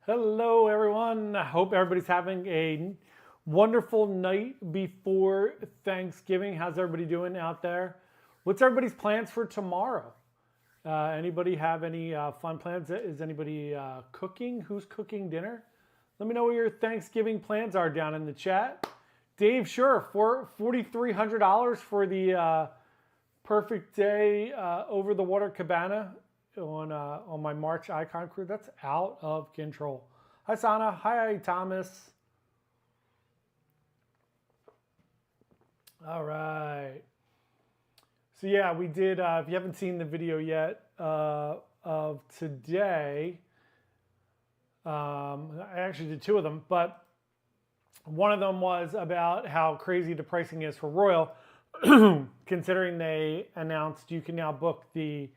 Hello, everyone. I hope everybody's having a wonderful night before Thanksgiving. How's everybody doing out there? What's everybody's plans for tomorrow? Anybody have any fun plans? Is anybody cooking? Who's cooking dinner? Let me know what your Thanksgiving plans are down in the chat. Dave, sure, for $4,300 for the perfect day over the water cabana on my March Icon crew. That's out of control. Hi, Sana. Hi, Thomas. All right. So yeah, we did. If you haven't seen the video yet of today, I actually did two of them, but one of them was about how crazy the pricing is for Royal, considering they announced you can now book the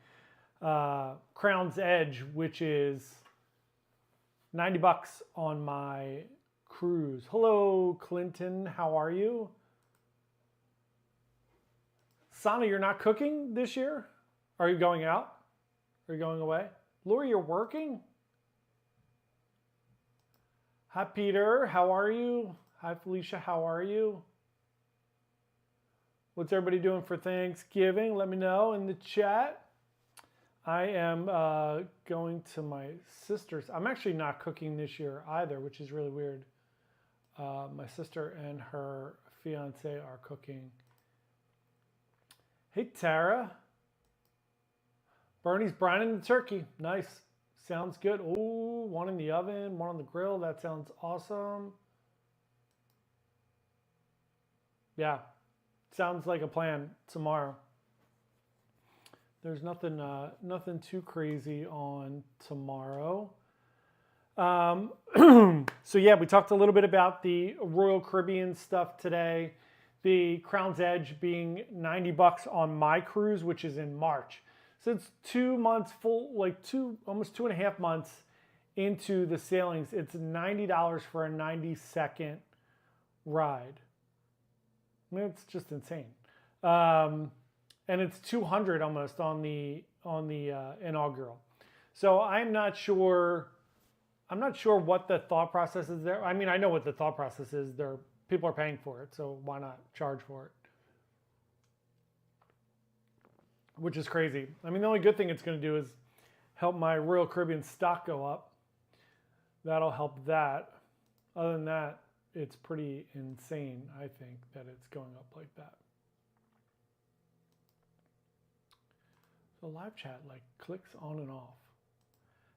Crown's Edge, which is $90 on my cruise. Hello, Clinton. How are you? Sana, you're not cooking this year? Are you going out? Are you going away? Lori, you're working? Hi, Peter. How are you? Hi, Felicia. How are you? What's everybody doing for Thanksgiving? Let me know in the chat. I am going to my sister's. I'm actually not cooking this year either, which is really weird. My sister and her fiance are cooking. Hey, Tara. Bernie's brining the turkey. Nice. Sounds good. Oh, one in the oven, one on the grill. That sounds awesome. Yeah, sounds like a plan tomorrow. There's nothing too crazy on tomorrow. So yeah, we talked a little bit about the Royal Caribbean stuff today. The Crown's Edge being $90 on my cruise, which is in March. So it's 2 months full, like almost 2.5 months into the sailings. It's $90 for a 90-second ride. I mean, it's just insane. And it's $200 almost on the inaugural. So I'm not sure what the thought process is there. I mean, I know what the thought process is. People are paying for it, so why not charge for it? Which is crazy. I mean, the only good thing it's going to do is help my Royal Caribbean stock go up. That'll help that. Other than that, it's pretty insane, I think, that it's going up like that. The live chat like clicks on and off.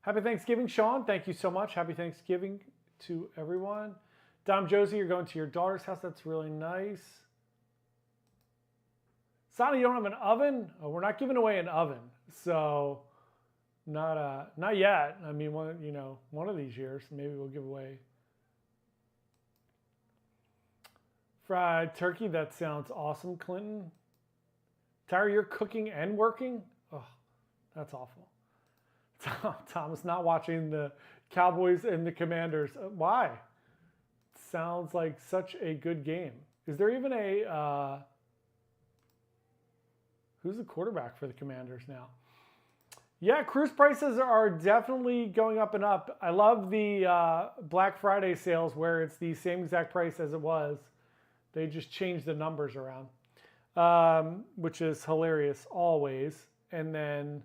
Happy Thanksgiving, Sean. Thank you so much. Happy Thanksgiving to everyone. Dom Josie, you're going to your daughter's house. That's really nice. Sana, you don't have an oven? Oh, we're not giving away an oven, so not yet. I mean, one of these years, maybe we'll give away fried turkey. That sounds awesome, Clinton. Tara, you're cooking and working? Oh, that's awful. Thomas not watching the Cowboys and the Commanders. Why? Sounds like such a good game. Is there even a who's the quarterback for the Commanders now? Yeah, cruise prices are definitely going up and up. I love the Black Friday sales where it's the same exact price as it was. They just changed the numbers around, which is hilarious always. And then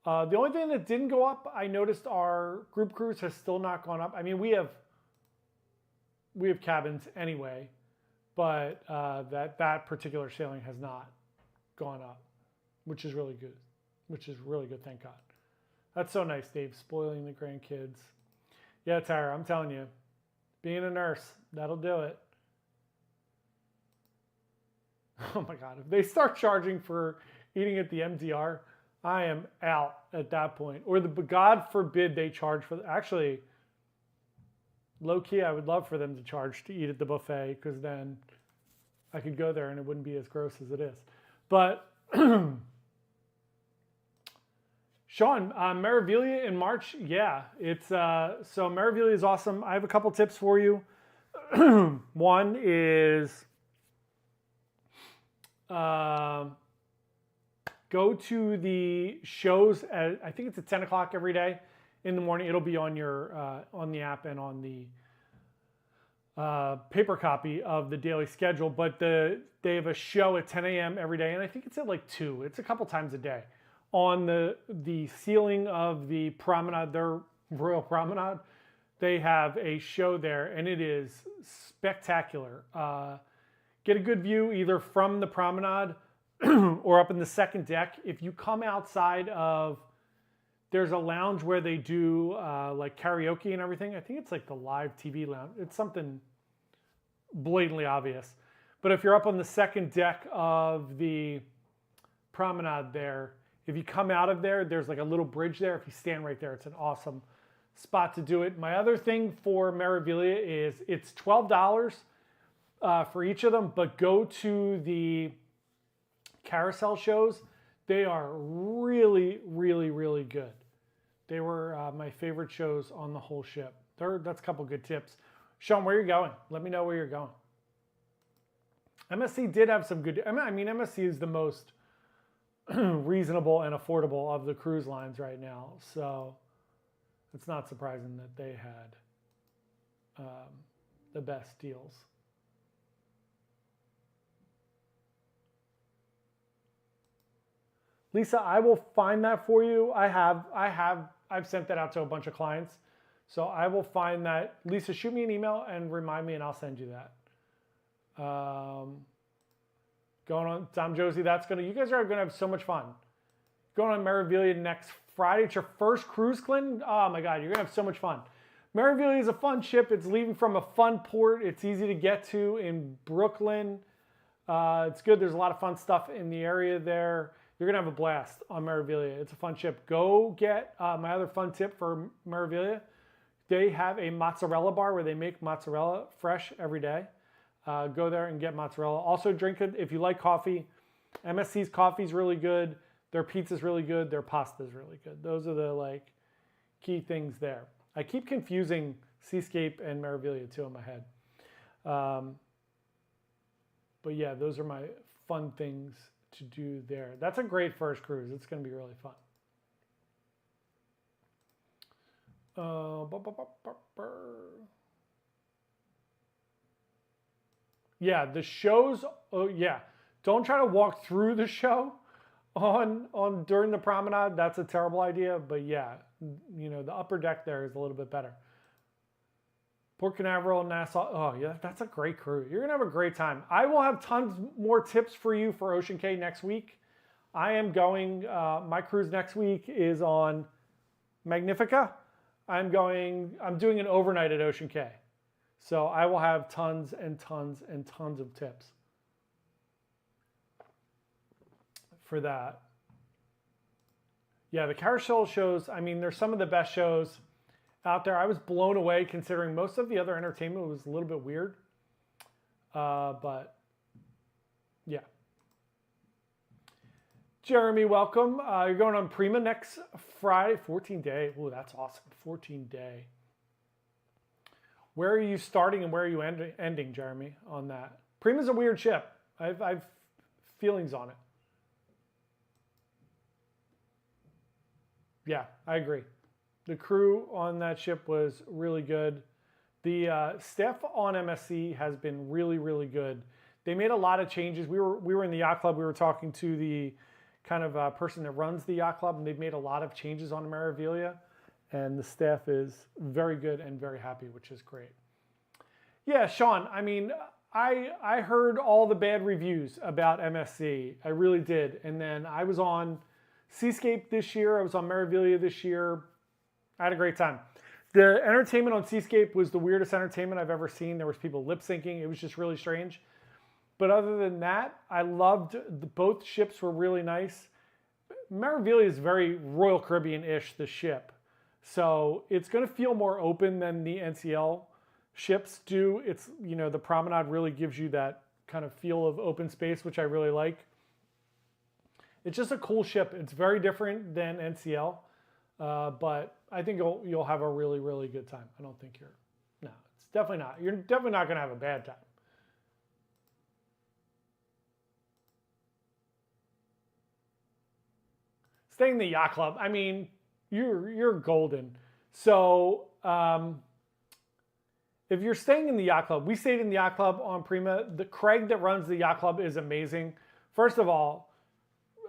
the only thing that didn't go up, I noticed our group cruise has still not gone up. I mean, we have cabins anyway, but that particular sailing has not gone up, which is really good. Thank God. That's so nice, Dave, spoiling the grandkids. Yeah, Tara, I'm telling you, being a nurse, that'll do it. Oh my God, if they start charging for eating at the MDR, I am out at that point. Or God forbid they charge for, actually, low key, I would love for them to charge to eat at the buffet, because then I could go there and it wouldn't be as gross as it is. But Sean, Meraviglia in March, yeah, it's so Meraviglia is awesome. I have a couple tips for you. One is go to the shows at, I think it's at 10 o'clock every day. in the morning. It'll be on your on the app and on the paper copy of the daily schedule. But they have a show at 10 a.m. every day, and I think it's at like 2. It's a couple times a day on the ceiling of the promenade, their Royal Promenade. They have a show there, and it is spectacular. Get a good view either from the promenade or up in the second deck. If you come outside of, there's a lounge where they do like karaoke and everything. I think it's like the live TV lounge. It's something blatantly obvious. But if you're up on the second deck of the promenade there, if you come out of there, there's like a little bridge there. If you stand right there, it's an awesome spot to do it. My other thing for Meraviglia is it's $12 for each of them, but go to the carousel shows. They are really, really, really good. They were my favorite shows on the whole ship. That's a couple good tips. Sean, where are you going? Let me know where you're going. MSC did have some good, I mean, MSC is the most reasonable and affordable of the cruise lines right now. So it's not surprising that they had the best deals. Lisa, I will find that for you. I've sent that out to a bunch of clients. So I will find that. Lisa, shoot me an email and remind me and I'll send you that. Going on, Tom Josie, you guys are gonna have so much fun. Going on Meraviglia next Friday. It's your first cruise, Clinton. Oh my God, you're gonna have so much fun. Meraviglia is a fun ship. It's leaving from a fun port. It's easy to get to in Brooklyn. It's good. There's a lot of fun stuff in the area there. You're gonna have a blast on Meraviglia. It's a fun ship. Go get my other fun tip for Meraviglia. They have a mozzarella bar where they make mozzarella fresh every day. Go there and get mozzarella. Also drink it if you like coffee. MSC's coffee is really good. Their pizza's really good. Their pasta's really good. Those are the key things there. I keep confusing Seascape and Meraviglia too in my head. But yeah, those are my fun things to do there. That's a great first cruise. It's going to be really fun. Yeah, the shows. Oh yeah, don't try to walk through the show on during the promenade. That's a terrible idea. But yeah, the upper deck there is a little bit better. Port Canaveral, Nassau. Oh yeah, that's a great cruise. You're gonna have a great time. I will have tons more tips for you for Ocean Cay next week. I am going. My cruise next week is on Magnifica. I'm doing an overnight at Ocean Cay. So I will have tons and tons and tons of tips for that. Yeah, the carousel shows, I mean, they're some of the best shows out there. I was blown away considering most of the other entertainment was a little bit weird. But yeah. Jeremy, welcome. You're going on Prima next Friday, 14-day. Oh, that's awesome, 14-day. Where are you starting and where are you ending, Jeremy, on that? Prima's a weird ship. I've feelings on it. Yeah, I agree. The crew on that ship was really good. The staff on MSC has been really, really good. They made a lot of changes. We were in the yacht club. We were talking to the kind of person that runs the yacht club, and they've made a lot of changes on Meraviglia. And the staff is very good and very happy, which is great. Yeah, Sean, I mean, I heard all the bad reviews about MSC. I really did. And then I was on Seascape this year. I was on Meraviglia this year. I had a great time. The entertainment on Seascape was the weirdest entertainment I've ever seen. There was people lip syncing. It was just really strange. But other than that, I loved both ships were really nice. Meraviglia is very Royal Caribbean-ish, the ship. So it's going to feel more open than the NCL ships do. It's, the promenade really gives you that kind of feel of open space, which I really like. It's just a cool ship. It's very different than NCL, but I think you'll have a really, really good time. I don't think no, it's definitely not. You're definitely not going to have a bad time. Staying in the yacht club, I mean, you're golden. So if you're staying in the yacht club, we stayed in the yacht club on Prima. The Craig that runs the yacht club is amazing. First of all,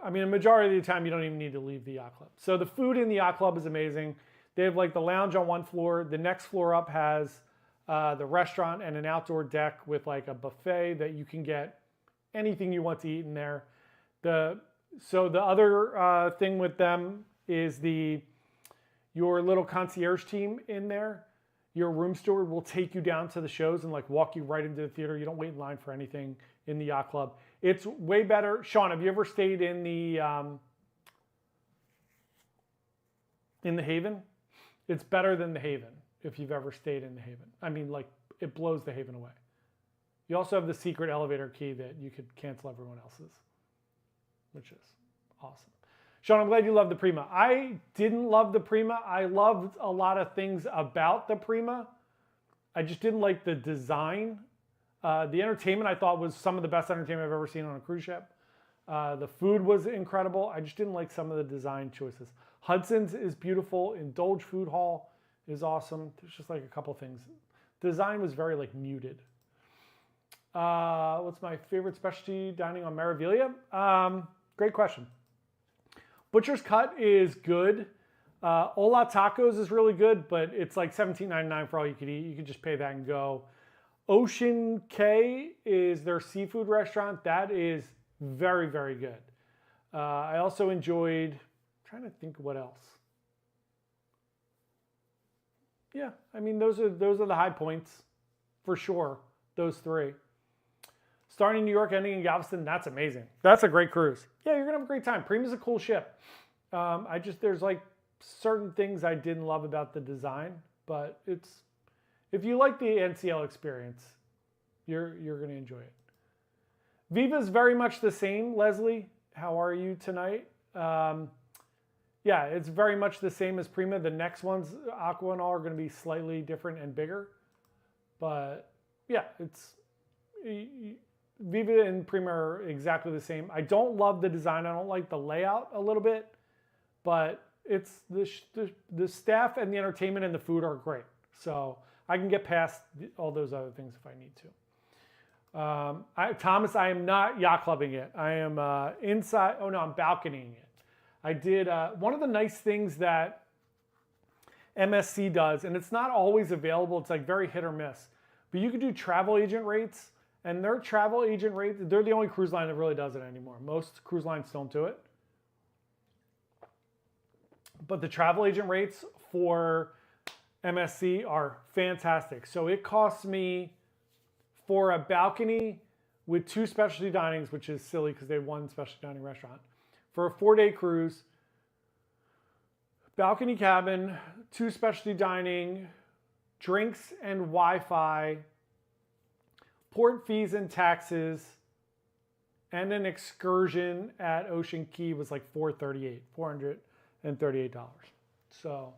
I mean, a majority of the time you don't even need to leave the yacht club. So the food in the yacht club is amazing. They have like the lounge on one floor. The next floor up has the restaurant and an outdoor deck with like a buffet that you can get anything you want to eat in there. So the other thing with them is your little concierge team in there. Your room steward will take you down to the shows and like walk you right into the theater. You don't wait in line for anything in the yacht club. It's way better. Sean, have you ever stayed in the Haven? It's better than the Haven if you've ever stayed in the Haven. I mean, like, it blows the Haven away. You also have the secret elevator key that you could cancel everyone else's, which is awesome. Sean, I'm glad you love the Prima. I didn't love the Prima. I loved a lot of things about the Prima. I just didn't like the design. The entertainment I thought was some of the best entertainment I've ever seen on a cruise ship. The food was incredible. I just didn't like some of the design choices. Hudson's is beautiful. Indulge Food Hall is awesome. There's just like a couple things. Design was very like muted. What's my favorite specialty dining on Meraviglia? Great question. Butcher's Cut is good. Hola Tacos is really good, but it's like $17.99 for all you could eat. You could just pay that and go. Ocean K is their seafood restaurant. That is very, very good. I also enjoyed, I'm trying to think what else. Yeah, I mean, those are the high points for sure, those three. Starting in New York, ending in Galveston, that's amazing. That's a great cruise. Yeah, you're gonna have a great time. Prima's a cool ship. There's like certain things I didn't love about the design, but if you like the NCL experience, you're gonna enjoy it. Viva's very much the same, Leslie. How are you tonight? Yeah, it's very much the same as Prima. The next ones, Aqua and all, are gonna be slightly different and bigger. But yeah, Viva and Prima are exactly the same. I don't love the design. I don't like the layout a little bit, but it's the staff and the entertainment and the food are great. So I can get past all those other things if I need to. Thomas, I am not yacht clubbing it. I am inside. Oh no, I'm balconying it. I did one of the nice things that MSC does, and it's not always available. It's like very hit or miss. But you can do travel agent rates, and their travel agent rates, they're the only cruise line that really does it anymore. Most cruise lines don't do it. But the travel agent rates for MSC are fantastic. So it costs me, for a balcony with 2 specialty dinings, which is silly because they have 1 specialty dining restaurant, for a 4-day cruise, balcony cabin, 2 specialty dining, drinks and Wi-Fi, port fees and taxes, and an excursion at Ocean Key was like $438. So,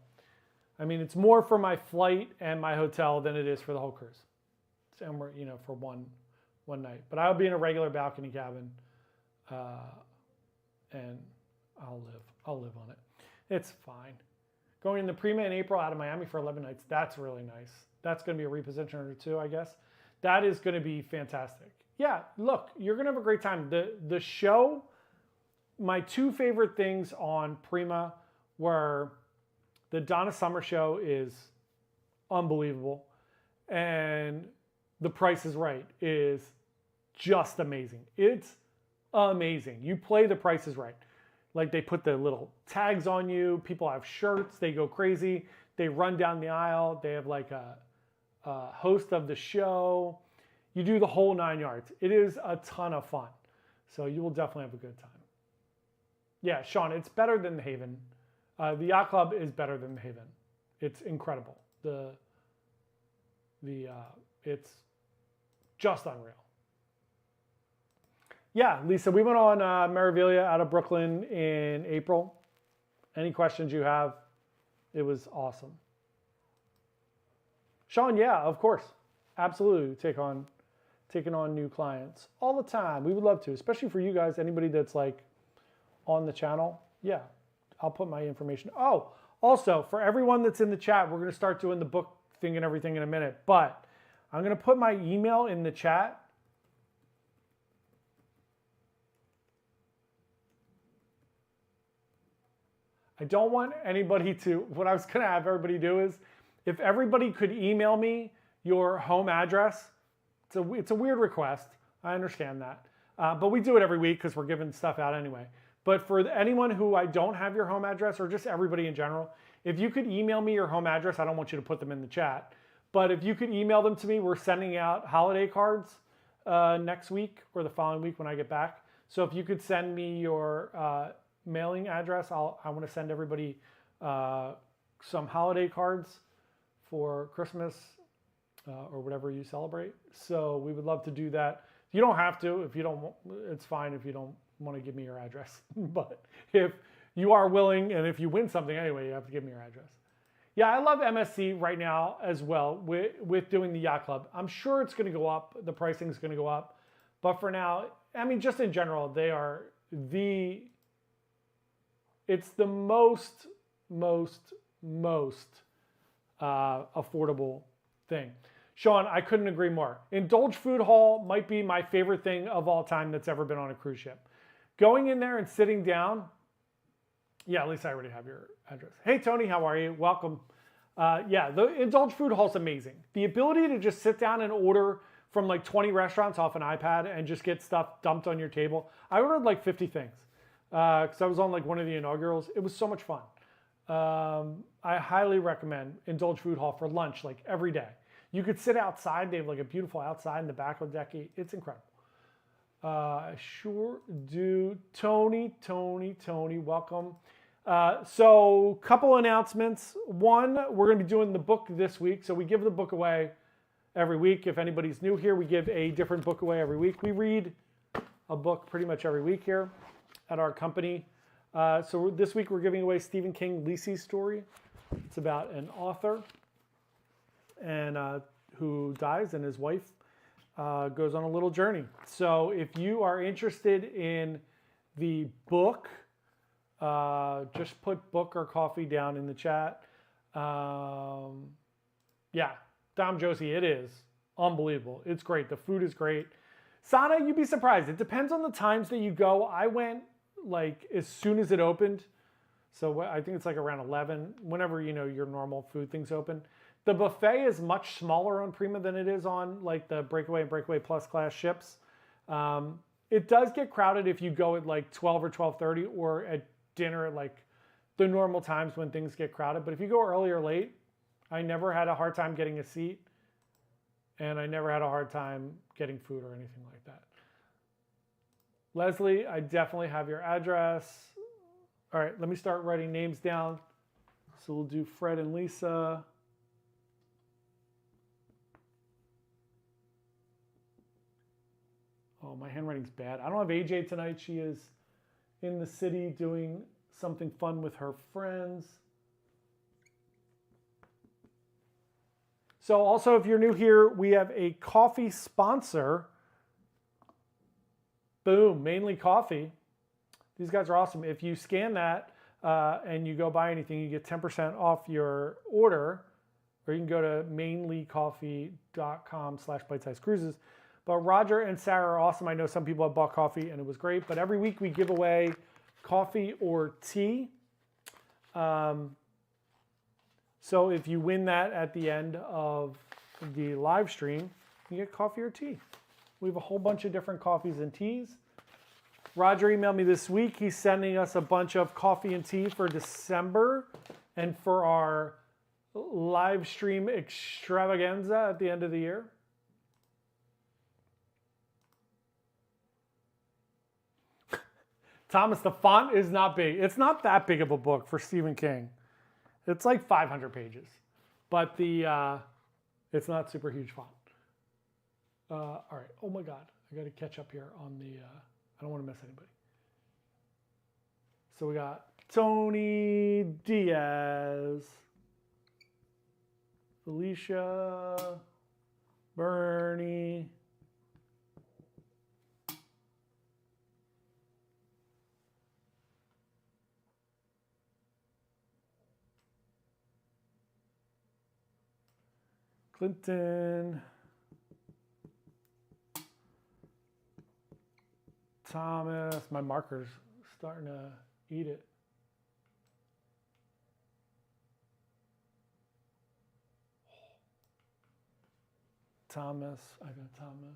I mean, it's more for my flight and my hotel than it is for the whole cruise. And we're, for one night. But I'll be in a regular balcony cabin, and I'll live on it. It's fine. Going in the Prima in April out of Miami for 11 nights. That's really nice. That's going to be a reposition or 2, I guess. That is going to be fantastic. Yeah, look, you're going to have a great time. The show, my 2 favorite things on Prima were the Donna Summer show is unbelievable, and The Price is Right is just amazing. It's amazing. You play The Price is Right. Like, they put the little tags on you. People have shirts. They go crazy. They run down the aisle. They have like a host of the show. You do the whole 9 yards. It is a ton of fun. So you will definitely have a good time. Yeah, Sean, it's better than the Haven. The Yacht Club is better than the Haven. It's incredible. It's just unreal. Yeah, Lisa, we went on Meraviglia out of Brooklyn in April. Any questions you have? It was awesome. Sean, yeah, of course. Absolutely. Taking on new clients all the time. We would love to, especially for you guys, anybody that's like on the channel. Yeah, I'll put my information. Oh, Also, for everyone that's in the chat, we're going to start doing the book thing and everything in a minute, but I'm going to put my email in the chat. I don't want anybody to, what I was going to have everybody do is, if everybody could email me your home address, it's a weird request. I understand that. But we do it every week because we're giving stuff out anyway. But for anyone who I don't have your home address, or just everybody in general, if you could email me your home address, I don't want you to put them in the chat, but if you could email them to me, we're sending out holiday cards next week or the following week when I get back. So if you could send me your mailing address, I want to send everybody some holiday cards for Christmas or whatever you celebrate. So we would love to do that. You don't have to. If you don't, it's fine if you don't want to give me your address. But if you are willing, and if you win something anyway, you have to give me your address. Yeah, I love MSC right now as well with doing the yacht club. I'm sure it's going to go up. The pricing is going to go up. But for now, I mean, just in general, they are it's the most affordable thing. Sean, I couldn't agree more. Indulge Food Hall might be my favorite thing of all time that's ever been on a cruise ship. Going in there and sitting down, yeah, at least I already have your address. Hey, Tony, how are you? Welcome. Yeah, the Indulge Food Hall is amazing. The ability to just sit down and order from like 20 restaurants off an iPad and just get stuff dumped on your table. I ordered like 50 things because I was on like one of the inaugurals. It was so much fun. I highly recommend Indulge Food Hall for lunch like every day. You could sit outside. They have like a beautiful outside in the back of the deck. It's incredible. I sure do. Tony, welcome. So couple announcements. One, we're going to be doing the book this week. So we give the book away every week. If anybody's new here, we give a different book away every week. We read a book pretty much every week here at our company. So this week we're giving away Stephen King Lisey's story. It's about an author and who dies, and his wife goes on a little journey. So if you are interested in the book, just put book or coffee down in the chat. Yeah, Dom Josie, it is unbelievable. It's great. The food is great. Sana, you'd be surprised. It depends on the times that you go. I went like as soon as it opened. So I think it's like around 11, whenever, you know, your normal food things open. The buffet is much smaller on Prima than it is on like the Breakaway and Breakaway Plus class ships. It does get crowded if you go at like 12 or 12:30 or at dinner at like the normal times when things get crowded. But if you go early or late, I never had a hard time getting a seat, and I never had a hard time getting food or anything like that. Leslie, I definitely have your address. All right, let me start writing names down. So we'll do Fred and Lisa. Oh, my handwriting's bad. I don't have AJ tonight. She is in the city doing something fun with her friends. So also, if you're new here, we have a coffee sponsor. Boom, Mainly Coffee. These guys are awesome. If you scan that and you go buy anything, you get 10% off your order, or you can go to mainlycoffee.com/bitesizecruises. But Roger and Sarah are awesome. I know some people have bought coffee and it was great, but every week we give away coffee or tea. So if you win that at the end of the live stream, you get coffee or tea. We have a whole bunch of different coffees and teas. Roger emailed me this week. He's sending us a bunch of coffee and tea for December and for our live stream extravaganza at the end of the year. Thomas, the font is not big. It's not that big of a book for Stephen King. It's like 500 pages, but it's not super huge font. All right. Oh my God, I got to catch up here on the. I don't want to miss anybody. So we got Tony Diaz, Felicia, Bernie. Clinton. Thomas. My marker's starting to eat it. Thomas. I got Thomas.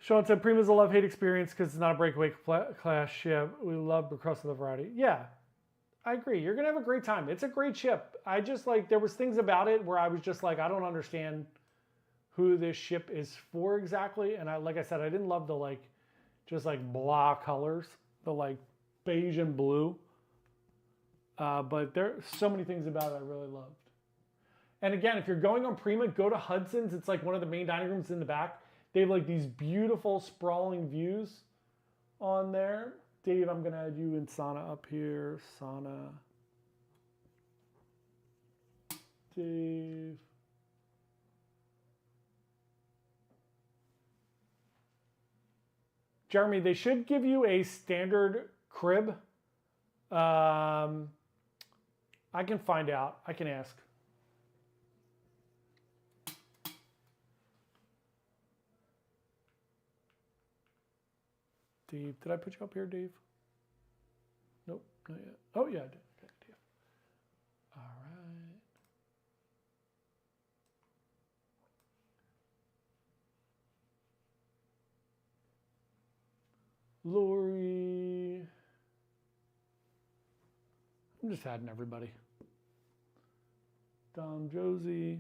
Sean said, Prima's a love-hate experience because it's not a breakaway class ship. We love because of the variety. Yeah, I agree. You're going to have a great time. It's a great ship. I just like, there was things about it where I was just like, I don't understand who this ship is for exactly. And like I said, I didn't love the just blah colors, the beige and blue. But there's so many things about it I really loved. And again, if you're going on Prima, go to Hudson's. It's one of the main dining rooms in the back. They have these beautiful sprawling views on there. Dave, I'm going to add you and Sana up here. Sana. Dave. Jeremy, they should give you a standard crib. I can find out. I can ask. Dave, did I put you up here, Dave? Nope, not yet. Oh, yeah, I did. Okay, Dave. All right. Lori. I'm just adding everybody. Dom, Josie.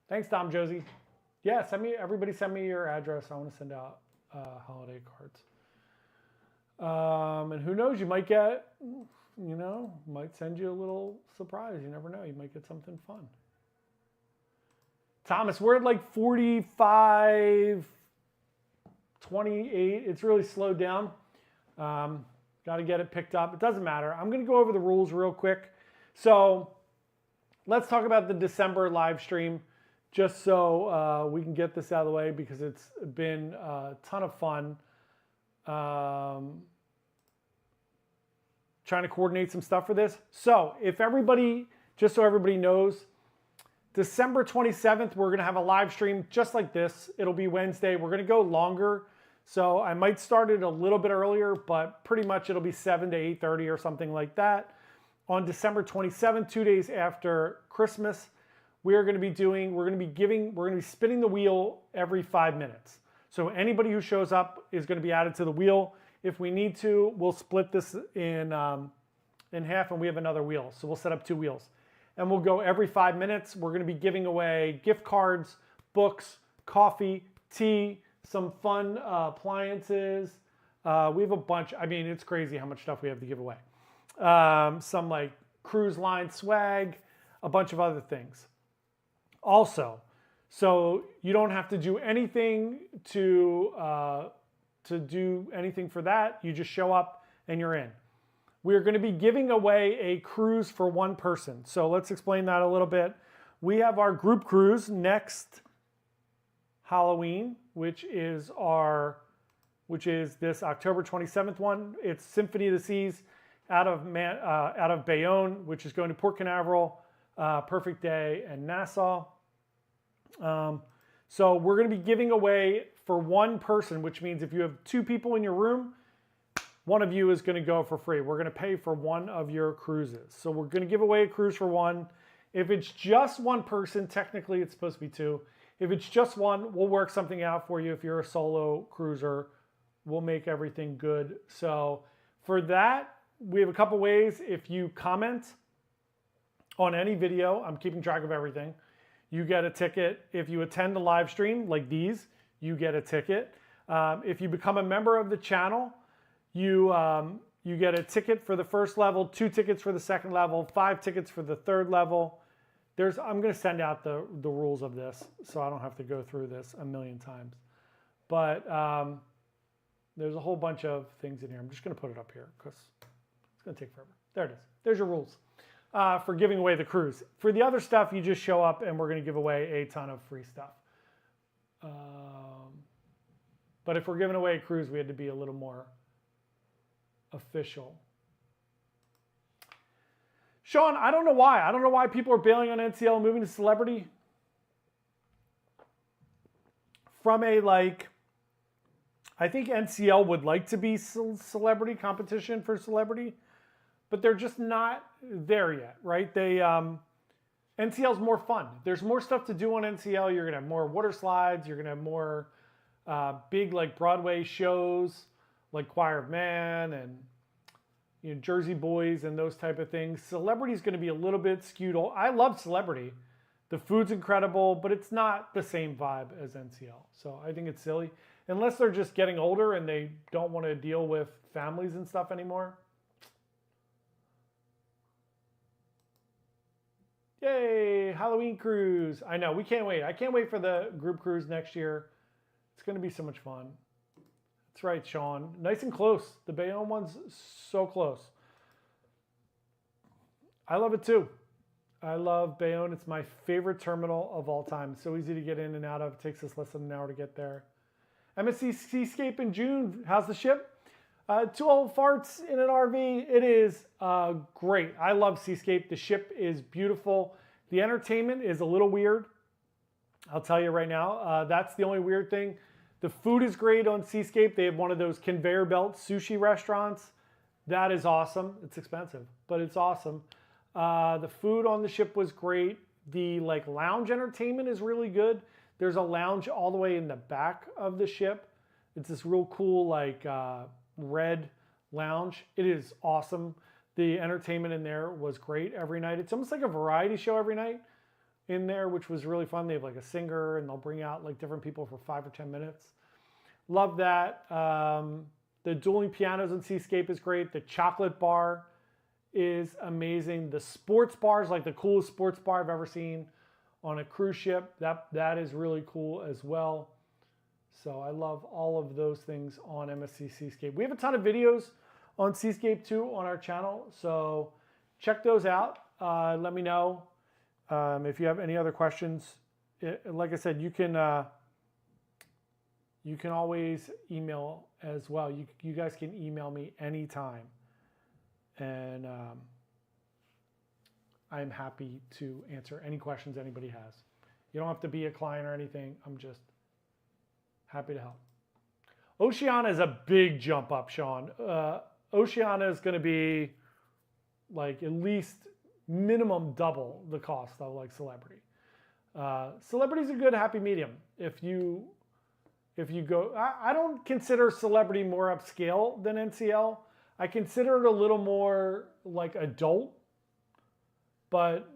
Thanks, Dom, Josie. Yeah, everybody send me your address. I want to send out holiday cards. And who knows, you might get, might send you a little surprise. You never know. You might get something fun. Thomas, we're at 45, 28. It's really slowed down. Got to get it picked up. It doesn't matter. I'm going to go over the rules real quick. So let's talk about the December live stream, just so we can get this out of the way, because it's been a ton of fun trying to coordinate some stuff for this. So just so everybody knows, December 27th, we're going to have a live stream just like this. It'll be Wednesday. We're going to go longer. So I might start it a little bit earlier, but pretty much it'll be 7 to 8:30 or something like that. On December 27th, 2 days after Christmas, we're going to be spinning the wheel every 5 minutes. So anybody who shows up is going to be added to the wheel. If we need to, we'll split this in half, and we have another wheel. So we'll set up 2 wheels. And we'll go every 5 minutes. We're going to be giving away gift cards, books, coffee, tea, some fun appliances. We have a bunch. I mean, it's crazy how much stuff we have to give away. Some cruise line swag, a bunch of other things. Also, so you don't have to do anything to do anything for that. You just show up and you're in. We're going to be giving away a cruise for one person. So let's explain that a little bit. We have our group cruise next Halloween, which is this October 27th one. It's Symphony of the Seas out of Bayonne, which is going to Port Canaveral, Perfect Day, and Nassau. So we're going to be giving away for one person, which means if you have 2 people in your room, one of you is going to go for free. We're going to pay for one of your cruises. So we're going to give away a cruise for one. If it's just one person, technically it's supposed to be 2. If it's just one, we'll work something out for you. If you're a solo cruiser, we'll make everything good. So for that, we have a couple ways. If you comment on any video, I'm keeping track of everything, you get a ticket. If you attend the live stream like these, you get a ticket. If you become a member of the channel, you get a ticket for the first level, 2 tickets for the second level, 5 tickets for the third level. I'm going to send out the rules of this, so I don't have to go through this a million times. But there's a whole bunch of things in here. I'm just going to put it up here because it's going to take forever. There it is. There's your rules for giving away the cruise. For the other stuff, you just show up and we're going to give away a ton of free stuff. But if we're giving away a cruise, we had to be a little more official. Sean, I don't know why. I don't know why people are bailing on NCL and moving to Celebrity. From a, like, I think NCL would like to be Celebrity competition for Celebrity, but they're just not there yet, right? NCL's more fun. There's more stuff to do on NCL. You're going to have more water slides. You're going to have more big, like, Broadway shows, like Choir of Man and Jersey Boys and those type of things. Celebrity's going to be a little bit skewed. I love Celebrity. The food's incredible, but it's not the same vibe as NCL. So I think it's silly. Unless they're just getting older and they don't want to deal with families and stuff anymore. Yay, Halloween cruise. I know, we can't wait. I can't wait for the group cruise next year. It's going to be so much fun. That's right, Sean. Nice and close. The Bayonne one's so close. I love it too. I love Bayonne. It's my favorite terminal of all time. It's so easy to get in and out of. It takes us less than an hour to get there. MSC Seascape in June. How's the ship? 2 old farts in an RV. It is great. I love Seascape. The ship is beautiful. The entertainment is a little weird. I'll tell you right now. That's the only weird thing. The food is great on Seascape. They have one of those conveyor belt sushi restaurants. That is awesome. It's expensive, but it's awesome. The food on the ship was great. The lounge entertainment is really good. There's a lounge all the way in the back of the ship. It's this real cool red lounge. It is awesome. The entertainment in there was great every night. It's almost like a variety show every night in there, which was really fun. They have a singer and they'll bring out different people for 5 or 10 minutes. Love that. The dueling pianos in Seascape is great. The chocolate bar is amazing. The sports bar is the coolest sports bar I've ever seen on a cruise ship. That is really cool as well. So I love all of those things on MSC Seascape. We have a ton of videos on Seascape too on our channel. So check those out. Let me know if you have any other questions. Like I said, you can always email as well. You guys can email me anytime. And I'm happy to answer any questions anybody has. You don't have to be a client or anything. I'm just happy to help. Oceania is a big jump up, Sean. Oceania is going to be at least minimum double the cost of Celebrity. Celebrity is a good happy medium. If you go, I don't consider Celebrity more upscale than NCL. I consider it a little more adult, but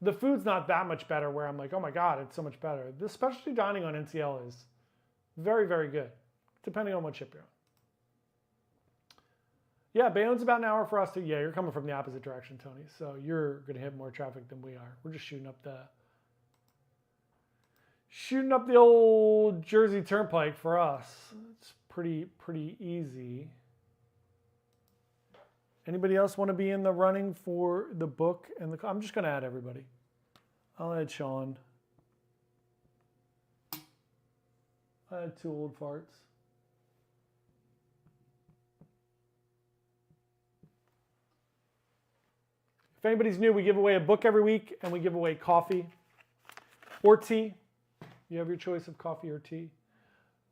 the food's not that much better where I'm oh my God, it's so much better. The specialty dining on NCL is very, very good, depending on what ship you're on. Yeah, Bayonne's about an hour for us to, yeah, you're coming from the opposite direction, Tony. So you're going to hit more traffic than we are. We're just shooting up the old Jersey Turnpike for us. It's pretty easy. Anybody else want to be in the running for the book? I'm just going to add everybody. I'll add Sean. I had 2 old farts. If anybody's new, we give away a book every week and we give away coffee or tea. You have your choice of coffee or tea.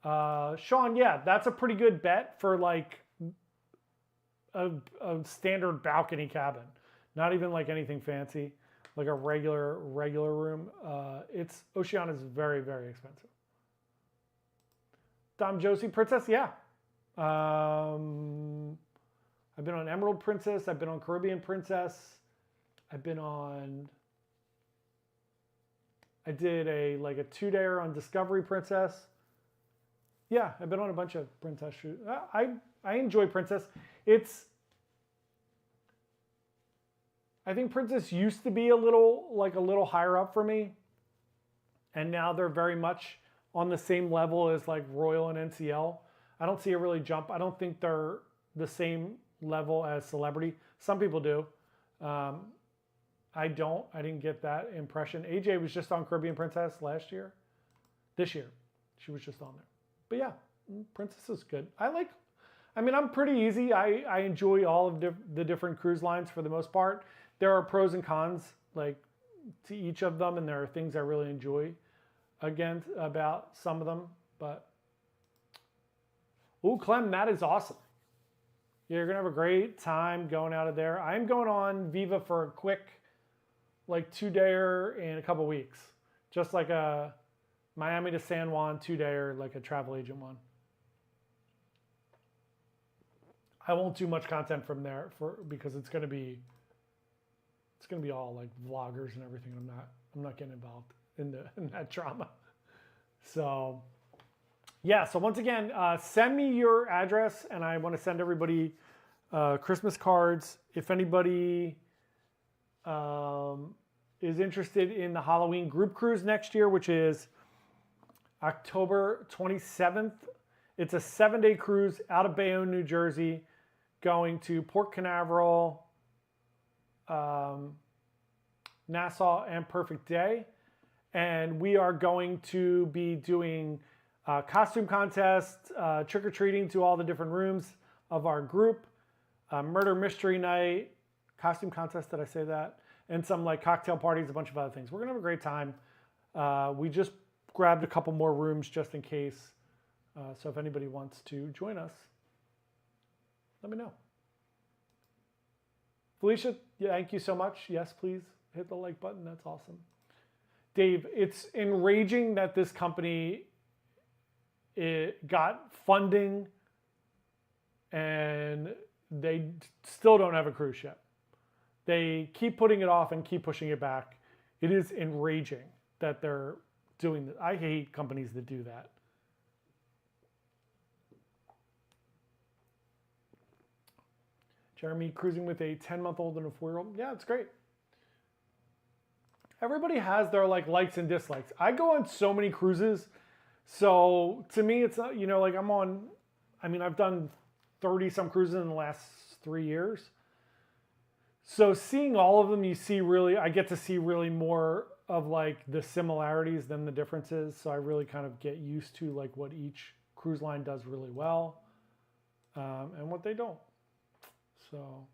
Sean, yeah, that's a pretty good bet for a standard balcony cabin. Not even anything fancy, a regular room. Oceania is very, very expensive. Dom Josie, Princess, yeah. I've been on Emerald Princess. I've been on Caribbean Princess. I did a 2-dayer on Discovery Princess. Yeah, I've been on a bunch of Princess shoots. I enjoy Princess. I think Princess used to be a little higher up for me, and now they're very much on the same level as Royal and NCL. I don't see a really jump. I don't think they're the same level as Celebrity. Some people do. I didn't get that impression. AJ was just on Caribbean Princess this year. She was just on there. But yeah, Princess is good. I mean, I'm pretty easy. I enjoy all of the different cruise lines for the most part. There are pros and cons like to each of them, and there are things I really enjoy about some of them. But ooh, Clem, that is awesome. You're gonna have a great time going out of there. I'm going on Viva for a quick, like 2-dayer in a couple weeks, just like a Miami to San Juan 2-dayer, like a travel agent one. I won't do much content from there because it's gonna be all like vloggers and everything. I'm not getting involved in that drama. So yeah. So once again, send me your address, and I want to send everybody Christmas cards. If anybody is interested in the Halloween group cruise next year, which is October 27th, it's a 7-day cruise out of Bayonne, New Jersey, going to Port Canaveral, Nassau, and Perfect Day. And we are going to be doing costume contests, trick-or-treating to all the different rooms of our group, murder mystery night, costume contest, did I say that? And some like cocktail parties, a bunch of other things. We're gonna have a great time. We just grabbed a couple more rooms just in case. So if anybody wants to join us, let me know. Felicia, thank you so much. Yes, please hit the like button. That's awesome. Dave, it's enraging that this company got funding and they still don't have a cruise ship. They keep putting it off and keep pushing it back. It is enraging that they're doing that. I hate companies that do that. Jeremy, cruising with a 10-month-old and a 4-year-old. Yeah, it's great. Everybody has their like likes and dislikes. I go on so many cruises. So to me, it's not, like I've done 30 some cruises in the last 3 years. So seeing all of them, I get to see really more of like the similarities than the differences. So I really kind of get used to like what each cruise line does really well and what they don't. So,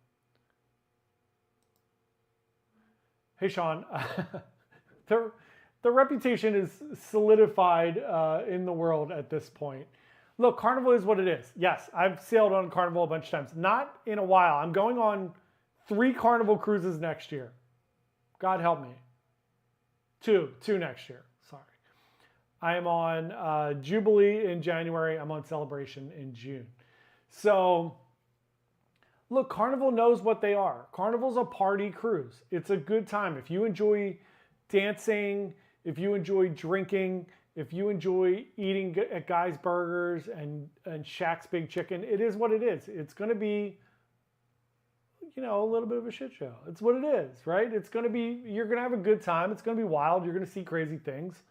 hey Sean, the reputation is solidified in the world at this point. Look, Carnival is what it is. Yes, I've sailed on Carnival a bunch of times. Not in a while. I'm going on 3 Carnival cruises next year. God help me. 2 next year. Sorry. I am on Jubilee in January. I'm on Celebration in June. So, look, Carnival knows what they are. Carnival's a party cruise. It's a good time. If you enjoy dancing, if you enjoy drinking, if you enjoy eating at Guy's Burgers and Shaq's Big Chicken, it is what it is. It's going to be, a little bit of a shit show. It's what it is, right? You're going to have a good time. It's going to be wild. You're going to see crazy things.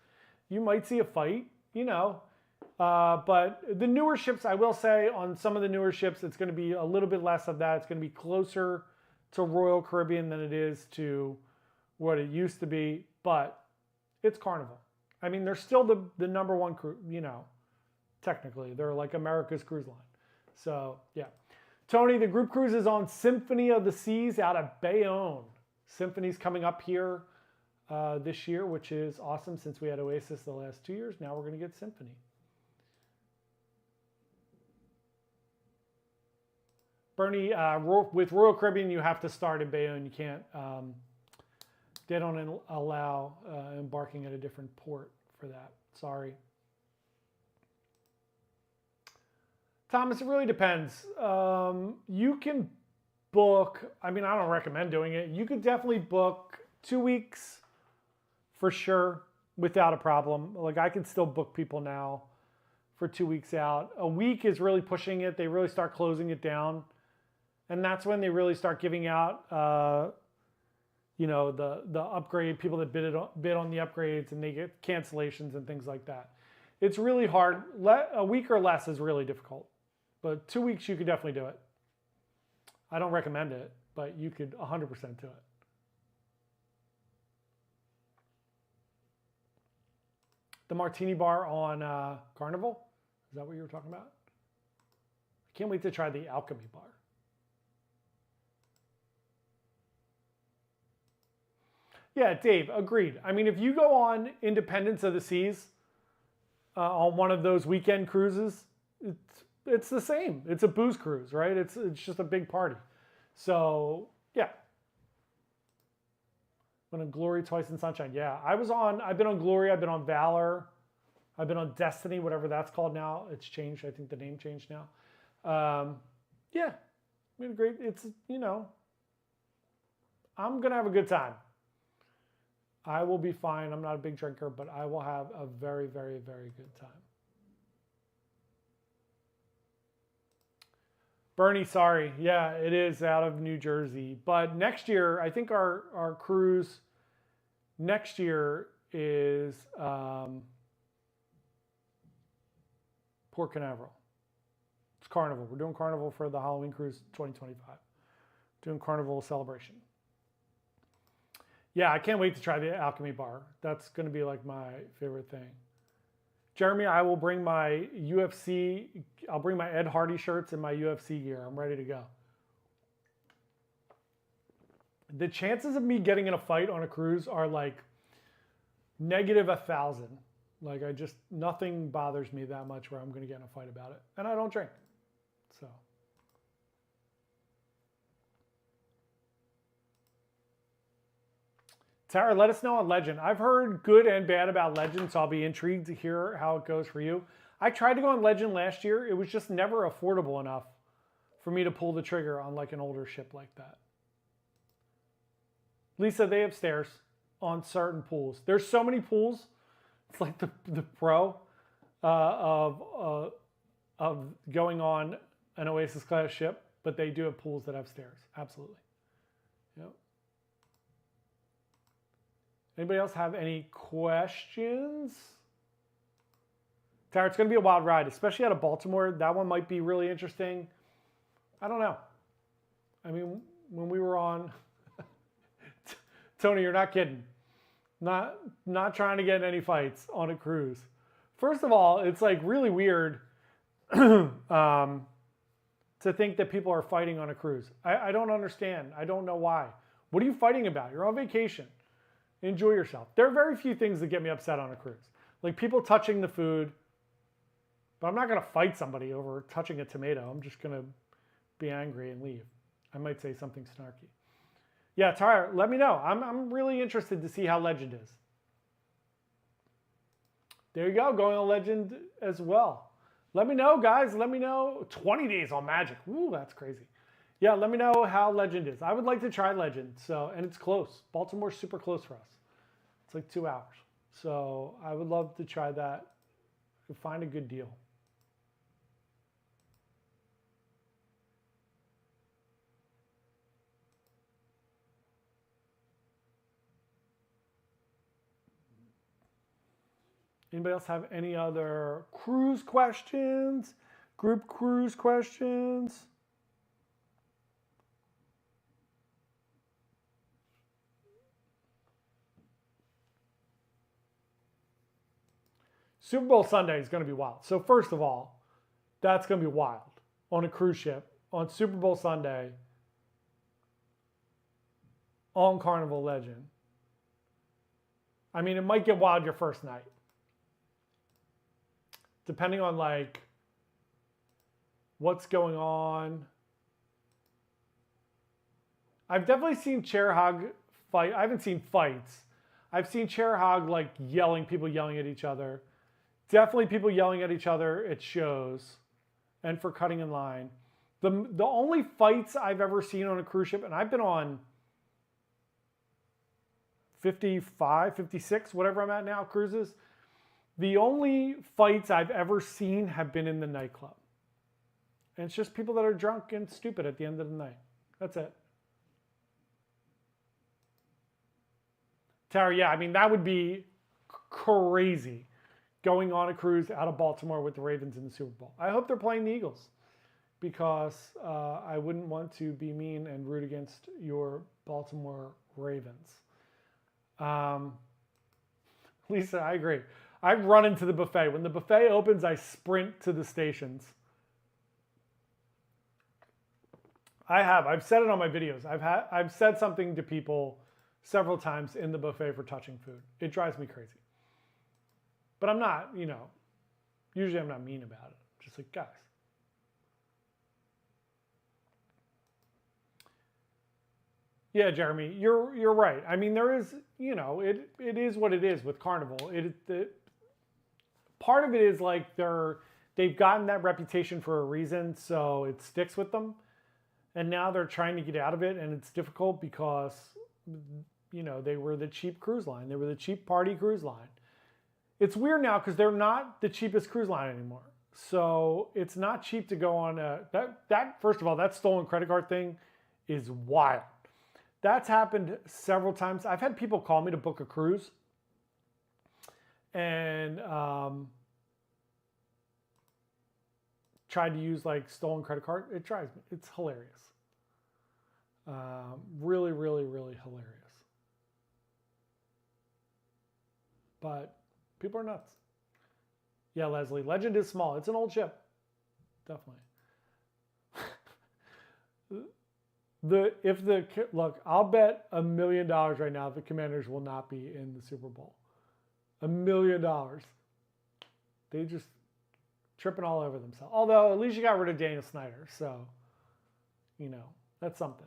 You might see a fight, But the newer ships, I will say, on some of the newer ships, it's going to be a little bit less of that. It's going to be closer to Royal Caribbean than it is to what it used to be. But it's Carnival. I mean, they're still the number one cruise, technically. They're like America's cruise line. So, yeah. Tony, the group cruise is on Symphony of the Seas out of Bayonne. Symphony's coming up here this year, which is awesome since we had Oasis the last 2 years. Now we're going to get Symphony. Bernie, with Royal Caribbean, you have to start in Bayonne. You can't, they don't allow embarking at a different port for that. Sorry. Thomas, it really depends. You can book, I don't recommend doing it. You could definitely book 2 weeks for sure without a problem. Like I can still book people now for 2 weeks out. A week is really pushing it. They really start closing it down. And that's when they really start giving out, the upgrade, people that bid on the upgrades, and they get cancellations and things like that. It's really hard. A week or less is really difficult. But 2 weeks, you could definitely do it. I don't recommend it, but you could 100% do it. The Martini Bar on Carnival? Is that what you were talking about? I can't wait to try the alchemy bar. Yeah, Dave, agreed. I mean, if you go on Independence of the Seas on one of those weekend cruises, it's the same. It's a booze cruise, right? It's just a big party. So, yeah. Been on Glory, twice in Sunshine. Yeah, I've been on Glory, I've been on Valor, I've been on Destiny, whatever that's called now. It's changed. I think the name changed now. Yeah, I mean, great. It's, you know, I'm going to have a good time. I will be fine. I'm not a big drinker, but I will have a very, very, very good time. Bernie, sorry. Yeah, it is out of New Jersey. But next year, I think our cruise next year is Port Canaveral. It's Carnival. We're doing Carnival for the Halloween cruise 2025. Doing Carnival celebration. Yeah, I can't wait to try the alchemy bar. That's going to be like my favorite thing. Jeremy, I will bring my UFC, I'll bring my Ed Hardy shirts and my UFC gear. I'm ready to go. The chances of me getting in a fight on a cruise are like -1,000. Like nothing bothers me that much where I'm going to get in a fight about it. And I don't drink. So. Tara, let us know on Legend. I've heard good and bad about Legend, so I'll be intrigued to hear how it goes for you. I tried to go on Legend last year. It was just never affordable enough for me to pull the trigger on like an older ship like that. Lisa, they have stairs on certain pools. There's so many pools. It's like the pro of going on an Oasis class ship, but they do have pools that have stairs. Absolutely. Yep. Anybody else have any questions? Tara, it's going to be a wild ride, especially out of Baltimore. That one might be really interesting. I don't know. I mean, when we were on, Tony, you're not kidding. Not trying to get in any fights on a cruise. First of all, it's like really weird to think that people are fighting on a cruise. I don't understand. I don't know why. What are you fighting about? You're on vacation. Enjoy yourself. There are very few things that get me upset on a cruise. Like people touching the food. But I'm not going to fight somebody over touching a tomato. I'm just going to be angry and leave. I might say something snarky. Yeah, Tara, let me know. I'm really interested to see how Legend is. There you go, going on Legend as well. Let me know, guys. Let me know. 20 days on Magic. Ooh, that's crazy. Yeah, let me know how Legend is. I would like to try Legend. And it's close. Baltimore's super close for us. It's like 2 hours. So I would love to try that. Find a good deal. Anybody else have any other cruise questions? Group cruise questions? Super Bowl Sunday is going to be wild. So first of all, that's going to be wild on a cruise ship on Super Bowl Sunday on Carnival Legend. I mean, it might get wild your first night. Depending on like what's going on. I've definitely seen chair hog fight. I haven't seen fights. I've seen chair hog like people yelling at each other. Definitely people yelling at each other at shows and for cutting in line. The only fights I've ever seen on a cruise ship, and I've been on 55, 56, whatever I'm at now, cruises. The only fights I've ever seen have been in the nightclub. And it's just people that are drunk and stupid at the end of the night. That's it. Tara, yeah, I mean, that would be crazy going on a cruise out of Baltimore with the Ravens in the Super Bowl. I hope they're playing the Eagles because I wouldn't want to be mean and root against your Baltimore Ravens. Lisa, I agree. I run into the buffet. When the buffet opens, I sprint to the stations. I've said it on my videos. I've said something to people several times in the buffet for touching food. It drives me crazy. But I'm not, usually I'm not mean about it. I'm just like, guys. Yeah, Jeremy, you're right. I mean, there is, it is what it is with Carnival. Part of it is like they've gotten that reputation for a reason, so it sticks with them. And now they're trying to get out of it, and it's difficult because, they were the cheap cruise line. They were the cheap party cruise line. It's weird now because they're not the cheapest cruise line anymore. So it's not cheap to go on that first of all, that stolen credit card thing is wild. That's happened several times. I've had people call me to book a cruise, and tried to use like stolen credit card. It drives me. It's hilarious. Really, really, really hilarious. But people are nuts. Yeah, Leslie. Legend is small. It's an old ship. Definitely. Look, I'll bet $1 million right now the Commanders will not be in the Super Bowl. $1 million. They just tripping all over themselves. Although at least you got rid of Daniel Snyder, so that's something.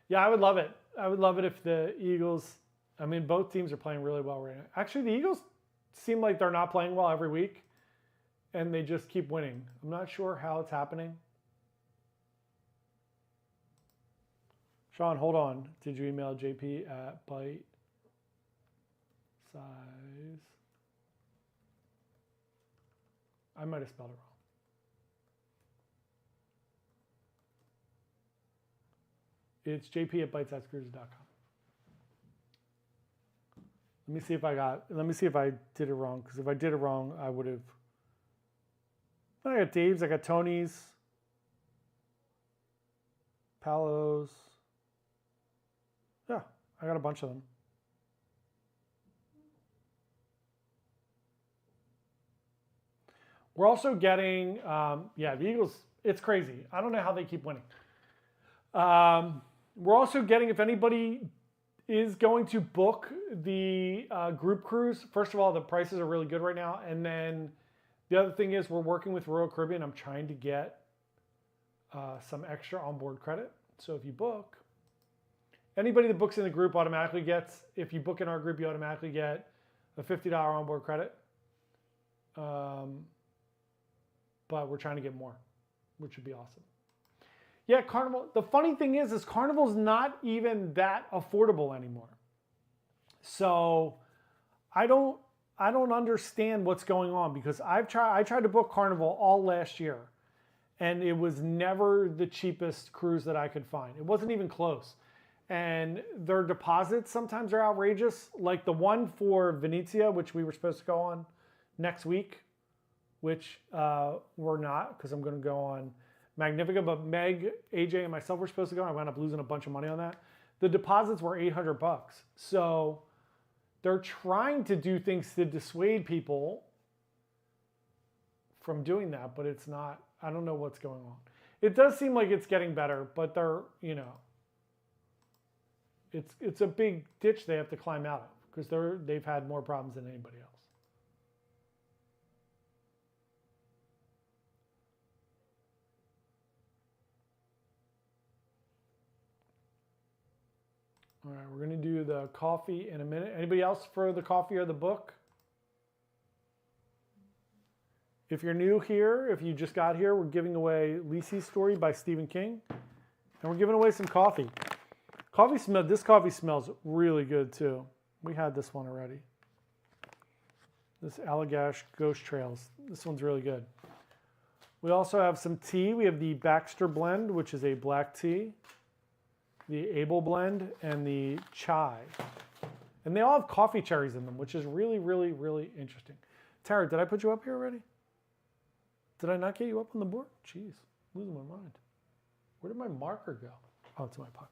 Yeah, I would love it. I would love it if the Eagles. I mean, both teams are playing really well right now. Actually, the Eagles seem like they're not playing well every week, and they just keep winning. I'm not sure how it's happening. Sean, hold on. Did you email JP at Byte size? I might have spelled it wrong. It's jp at bytesizecruises.com. Let me see if I did it wrong, because if I did it wrong, I would have. I got Dave's, I got Tony's, Palos. Yeah, I got a bunch of them. We're also getting, the Eagles, it's crazy. I don't know how they keep winning. We're also getting, if anybody is going to book the group cruise, first of all, the prices are really good right now. And then the other thing is we're working with Royal Caribbean. I'm trying to get some extra onboard credit. So if you book, anybody that books in the group automatically gets, if you book in our group, you automatically get a $50 onboard credit. But we're trying to get more, which would be awesome. Yeah, Carnival. The funny thing is Carnival's not even that affordable anymore. So I don't understand what's going on, because I tried to book Carnival all last year, and it was never the cheapest cruise that I could find. It wasn't even close. And their deposits sometimes are outrageous. Like the one for Venezia, which we were supposed to go on next week, which we're not, because I'm going to go on Magnifica, but Meg, AJ, and myself were supposed to go. I wound up losing a bunch of money on that. The deposits were $800. So they're trying to do things to dissuade people from doing that, but it's not. I don't know what's going on. It does seem like it's getting better, but they're, it's a big ditch they have to climb out of, because they've had more problems than anybody else. All right, we're going to do the coffee in a minute. Anybody else for the coffee or the book? If you're new here, if you just got here, we're giving away Lisey's Story by Stephen King. And we're giving away some coffee. This coffee smells really good too. We had this one already. This Allagash Ghost Trails. This one's really good. We also have some tea. We have the Baxter Blend, which is a black tea, the Able Blend, and the Chai. And they all have coffee cherries in them, which is really, really, really interesting. Tara, did I put you up here already? Did I not get you up on the board? Jeez, losing my mind. Where did my marker go? Oh, it's in my pocket.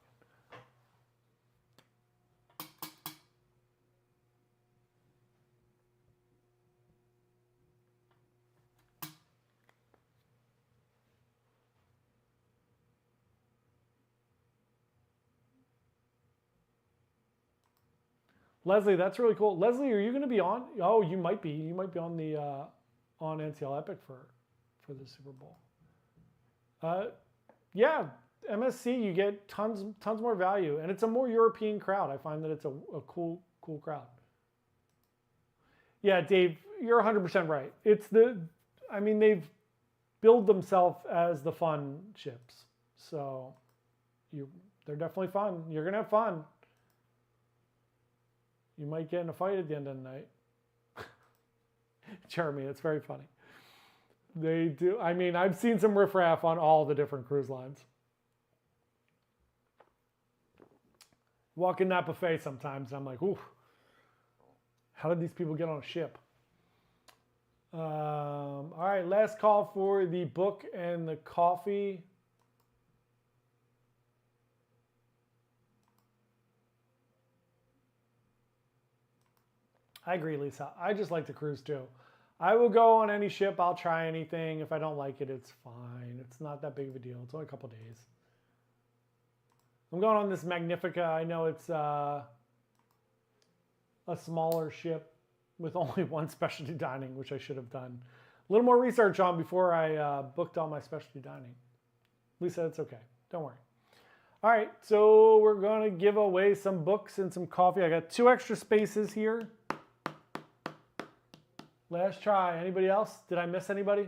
Leslie, that's really cool. Leslie, are you going to be on? Oh, you might be. You might be on the on NCL Epic for the Super Bowl. Yeah, MSC, you get tons more value, and it's a more European crowd. I find that it's a cool crowd. Yeah, Dave, you're 100% right. They've billed themselves as the fun ships, so they're definitely fun. You're gonna have fun. You might get in a fight at the end of the night. Jeremy, it's very funny. They do. I mean, I've seen some riffraff on all the different cruise lines. Walk in that buffet sometimes, and I'm like, ooh, how did these people get on a ship? All right, last call for the book and the coffee. I agree, Lisa. I just like to cruise too. I will go on any ship. I'll try anything. If I don't like it, it's fine. It's not that big of a deal. It's only a couple days. I'm going on this Magnifica. I know it's a smaller ship with only one specialty dining, which I should have done a little more research on before I booked all my specialty dining. Lisa, it's okay. Don't worry. All right, so we're going to give away some books and some coffee. I got 2 extra spaces here. Last try. Anybody else? Did I miss anybody?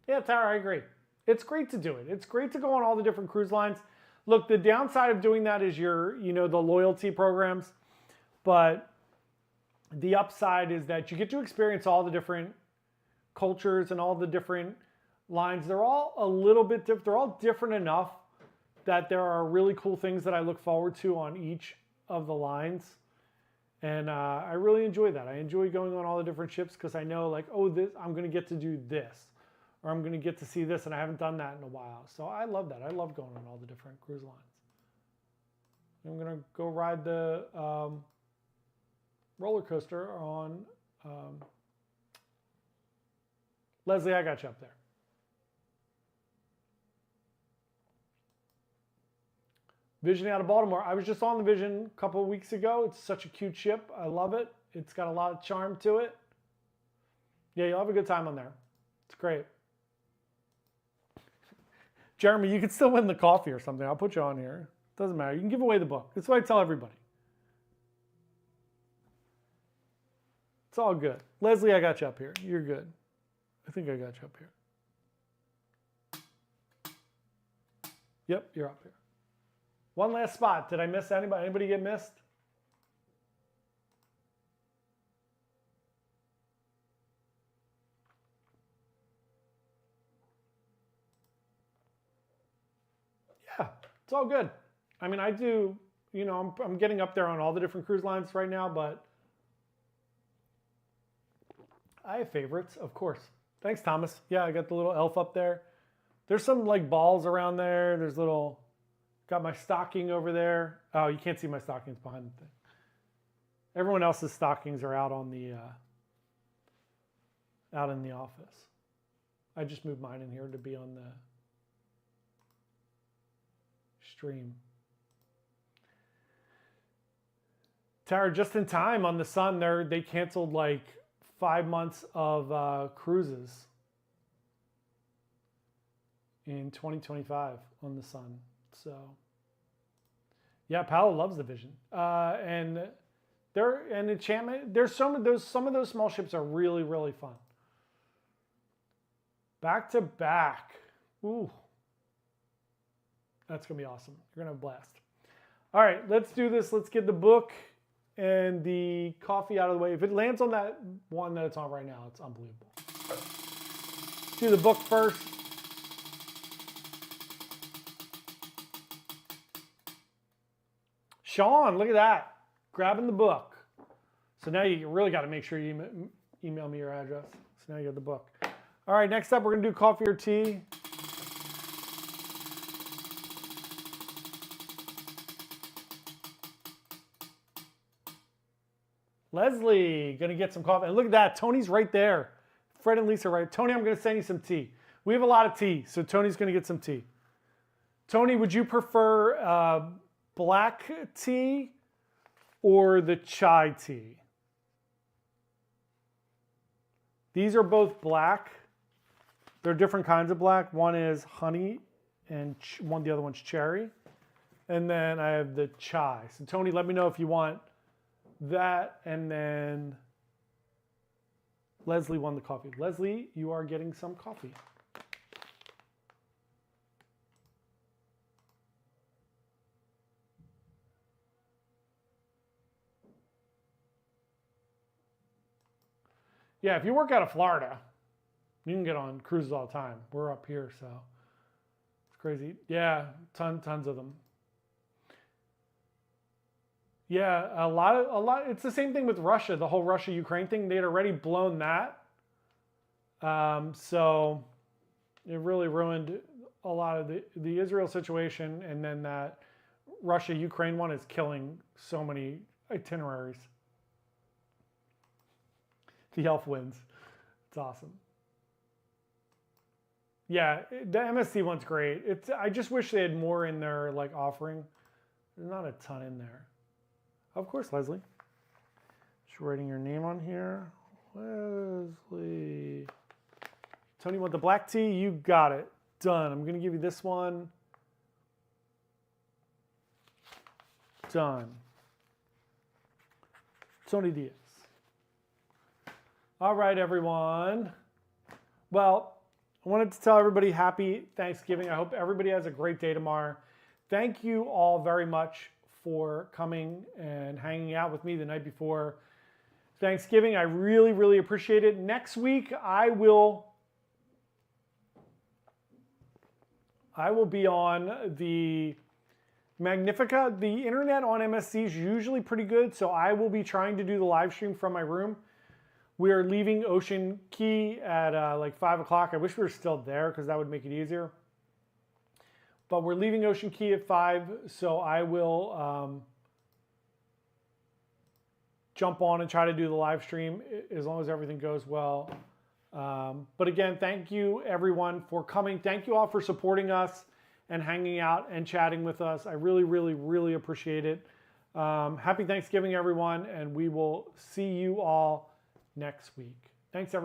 Yeah, Tara, I agree. It's great to do it. It's great to go on all the different cruise lines. Look, the downside of doing that is the loyalty programs. But the upside is that you get to experience all the different cultures and all the different lines. They're all a little bit different. They're all different enough that there are really cool things that I look forward to on each of the lines. And I really enjoy that. I enjoy going on all the different ships because I know, like, oh, I'm going to get to do this, or I'm going to get to see this, and I haven't done that in a while. So I love that. I love going on all the different cruise lines. I'm going to go ride the roller coaster on Leslie. I got you up there. Vision out of Baltimore. I was just on the Vision a couple of weeks ago. It's such a cute ship. I love it. It's got a lot of charm to it. Yeah, you'll have a good time on there. It's great. Jeremy, you could still win the coffee or something. I'll put you on here. Doesn't matter. You can give away the book. That's what I tell everybody. It's all good. Leslie, I got you up here. You're good. I think I got you up here. Yep, you're up here. One last spot. Did I miss anybody? Anybody get missed? Yeah, it's all good. I mean, I do, I'm getting up there on all the different cruise lines right now, but I have favorites, of course. Thanks, Thomas. Yeah, I got the little elf up there. There's some like balls around there. There's got my stocking over there. Oh, you can't see my stockings behind the thing. Everyone else's stockings are out on the out in the office. I just moved mine in here to be on the stream. Tara, just in time on the Sun, they canceled like 5 months of cruises in 2025 on the Sun. So, yeah, Paolo loves the Vision, and Enchantment. There's some of those small ships are really, really fun. Back to back, ooh, that's gonna be awesome. You're gonna have a blast. All right, let's do this. Let's get the book and the coffee out of the way. If it lands on that one that it's on right now, it's unbelievable. Do the book first. Sean, look at that. Grabbing the book. So now you really got to make sure you email me your address. So now you got the book. All right, next up, we're going to do coffee or tea. Leslie, going to get some coffee. And look at that. Tony's right there. Fred and Lisa, right? Tony, I'm going to send you some tea. We have a lot of tea, so Tony's going to get some tea. Tony, would you prefer black tea or the chai tea. These are both black. They're different kinds of black. One is honey and the other one's cherry. And then I have the chai. So Tony, let me know if you want that. And then Leslie won the coffee. Leslie, you are getting some coffee. Yeah, if you work out of Florida, you can get on cruises all the time. We're up here, so it's crazy. Yeah, tons of them. Yeah, a lot. It's the same thing with Russia. The whole Russia-Ukraine thing. They had already blown that, so it really ruined a lot of the Israel situation. And then that Russia-Ukraine one is killing so many itineraries. The elf wins. It's awesome. Yeah, the MSC one's great. I just wish they had more in their like offering. There's not a ton in there. Of course, Leslie. Just writing your name on here. Leslie. Tony, want the black tea? You got it. Done. I'm going to give you this one. Done. Tony Diaz. All right, everyone. Well, I wanted to tell everybody happy Thanksgiving. I hope everybody has a great day tomorrow. Thank you all very much for coming and hanging out with me the night before Thanksgiving. I really, really appreciate it. Next week, I will be on the Magnifica. The internet on MSC is usually pretty good, so I will be trying to do the live stream from my room. We are leaving Ocean Key at like 5 o'clock. I wish we were still there because that would make it easier. But we're leaving Ocean Key at 5, so I will jump on and try to do the live stream as long as everything goes well. But again, thank you everyone for coming. Thank you all for supporting us and hanging out and chatting with us. I really, really, really appreciate it. Happy Thanksgiving, everyone, and we will see you all next week. Thanks, everyone.